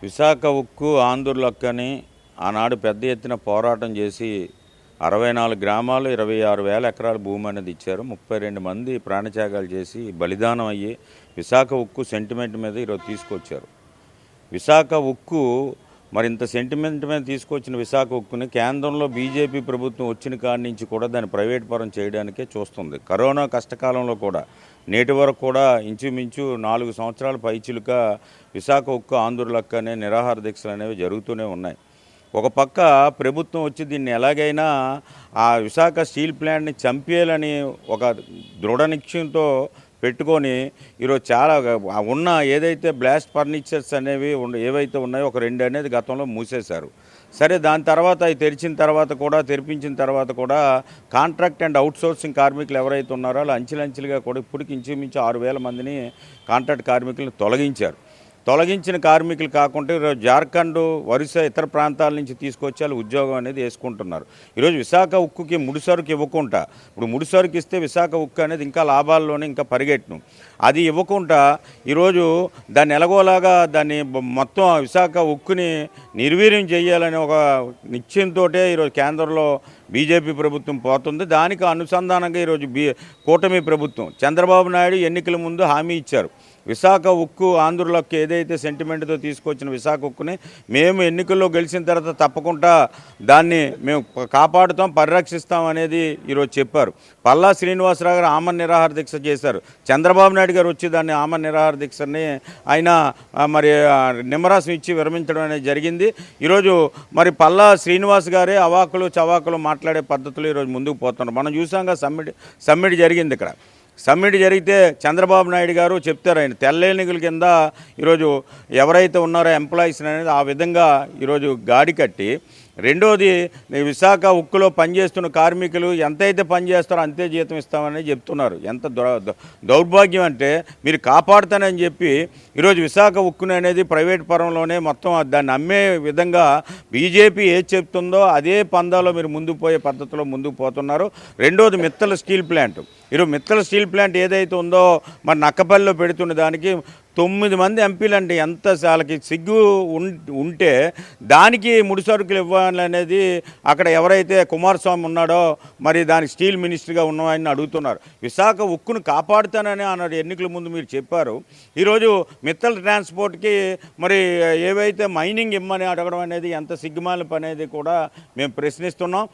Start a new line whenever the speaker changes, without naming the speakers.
విశాఖ ఉక్కు ఆంధ్రులక్కని ఆనాడు పెద్ద ఎత్తున పోరాటం చేసి 64 గ్రామాలు 26,000 ఎకరాల భూమి అనేది ఇచ్చారు. 32 మంది ప్రాణత్యాగాలు చేసి బలిదానం అయ్యి విశాఖ ఉక్కు సెంటిమెంట్ మీద ఈరోజు తీసుకొచ్చారు. విశాఖ ఉక్కు మరింత సెంటిమెంట్ మీద తీసుకొచ్చిన విశాఖ ఉక్కుని కేంద్రంలో బీజేపీ ప్రభుత్వం వచ్చిన కాడి నుంచి కూడా దాన్ని ప్రైవేట్ పరం చేయడానికే చూస్తుంది. కరోనా కష్టకాలంలో కూడా నేటి వరకు కూడా ఇంచుమించు 4 సంవత్సరాల పైచిలుక విశాఖ ఉక్కు ఆంధ్రులక్క అనే నిరాహార దీక్షలు అనేవి జరుగుతూనే ఉన్నాయి. ఒక పక్క ప్రభుత్వం వచ్చి దీన్ని ఎలాగైనా ఆ విశాఖ స్టీల్ ప్లాంట్ని చంపేయాలని ఒక దృఢ నిశ్చయంతో పెట్టుకొని ఈరోజు చాలా ఉన్న ఏదైతే బ్లాస్ట్ ఫర్నిచర్స్ అనేవి ఏవైతే ఉన్నాయో ఒక 2 అనేది గతంలో మూసేశారు. సరే, దాని తర్వాత అవి తెరిపించిన తర్వాత కూడా కాంట్రాక్ట్ అండ్ అవుట్సోర్సింగ్ కార్మికులు ఎవరైతే ఉన్నారో వాళ్ళు అంచెలంచెలుగా కూడా ఇప్పటికి ఇంచుమించు 6,000 మందిని కాంట్రాక్ట్ కార్మికులను తొలగించిన కార్మికులు కాకుండా ఈరోజు జార్ఖండ్, ఒరిస్సా ఇతర ప్రాంతాల నుంచి తీసుకొచ్చి వాళ్ళు ఉద్యోగం అనేది వేసుకుంటున్నారు. ఈరోజు విశాఖ ఉక్కుకి ముడిసరుకు ఇవ్వకుండా, ఇప్పుడు ముడిసరుకు ఇస్తే విశాఖ ఉక్కు అనేది ఇంకా లాభాల్లోనే ఇంకా పరిగెట్టును, అది ఇవ్వకుండా ఈరోజు దాన్ని ఎలాగోలాగా దాన్ని మొత్తం విశాఖ ఉక్కుని నిర్వీర్యం చేయాలని ఒక నిశ్చయంతో ఈరోజు కేంద్రంలో బీజేపీ ప్రభుత్వం పోతుంది. దానికి అనుసంధానంగా ఈరోజు కూటమి ప్రభుత్వం చంద్రబాబు నాయుడు ఎన్నికల ముందు హామీ ఇచ్చారు. విశాఖ ఉక్కు ఆంధ్రులకు ఏదైతే సెంటిమెంట్తో తీసుకొచ్చిన విశాఖ ఉక్కుని మేము ఎన్నికల్లో గెలిచిన తర్వాత తప్పకుండా దాన్ని మేము కాపాడుతాం, పరిరక్షిస్తాం అనేది ఈరోజు చెప్పారు. పల్లా శ్రీనివాసరావు గారు ఆమరణ నిరాహార దీక్ష చేశారు. చంద్రబాబు నాయుడు గారు వచ్చి దాన్ని ఆమరణ నిరాహార దీక్షని ఆయన మరి నిమ్మరసం ఇచ్చి విరమించడం అనేది జరిగింది. ఈరోజు మరి పల్లా శ్రీనివాస్ గారే అవాకులు చవాకులు మాట్లాడే పద్ధతులు ఈరోజు ముందుకు పోతున్నారు. మనం చూసాంగా సమ్మిట్ జరిగింది. ఇక్కడ సమ్మిట్ జరిగితే చంద్రబాబు నాయుడు గారు చెప్తారు, ఆయన తెల్లేనికల కింద ఈరోజు ఎవరైతే ఉన్నారో ఎంప్లాయీస్ అనేది ఆ విధంగా ఈరోజు గాడి కట్టి, రెండోది విశాఖ ఉక్కులో పనిచేస్తున్న కార్మికులు ఎంతైతే పనిచేస్తారో అంతే జీతం ఇస్తామని చెప్తున్నారు. ఎంత దౌర్భాగ్యం అంటే, మీరు కాపాడుతానని చెప్పి ఈరోజు విశాఖ ఉక్కుని అనేది ప్రైవేట్ పరంలోనే మొత్తం దాన్ని అమ్మే విధంగా బీజేపీ ఏది చెప్తుందో అదే పందాలో మీరు ముందుకు పోయే పద్ధతిలో ముందుకు పోతున్నారు. రెండోది మిత్తల్ స్టీల్ ప్లాంట్, ఈరోజు మిత్తల్ స్టీల్ ప్లాంట్ ఏదైతే ఉందో మరి నక్కపల్లిలో పెడుతున్న దానికి 9 మంది ఎంపీలు అంటే ఎంత వాళ్ళకి సిగ్గు ఉంటే దానికి ముడిసరుకులు ఇవ్వాలనేది అక్కడ ఎవరైతే కుమారస్వామి ఉన్నాడో మరి దానికి స్టీల్ మినిస్టర్గా ఉన్నవాడిని అడుగుతున్నారు. విశాఖ ఉక్కును కాపాడుతానని అన్నాడు ఎన్నికల ముందు మీరు చెప్పారు. ఈరోజు మిత్తల్ ట్రాన్స్పోర్ట్కి మరి ఏవైతే మైనింగ్ ఇమ్మని అడగడం అనేది ఎంత సిగ్గుమాలిన పని అనేది కూడా మేము ప్రశ్నిస్తున్నాం.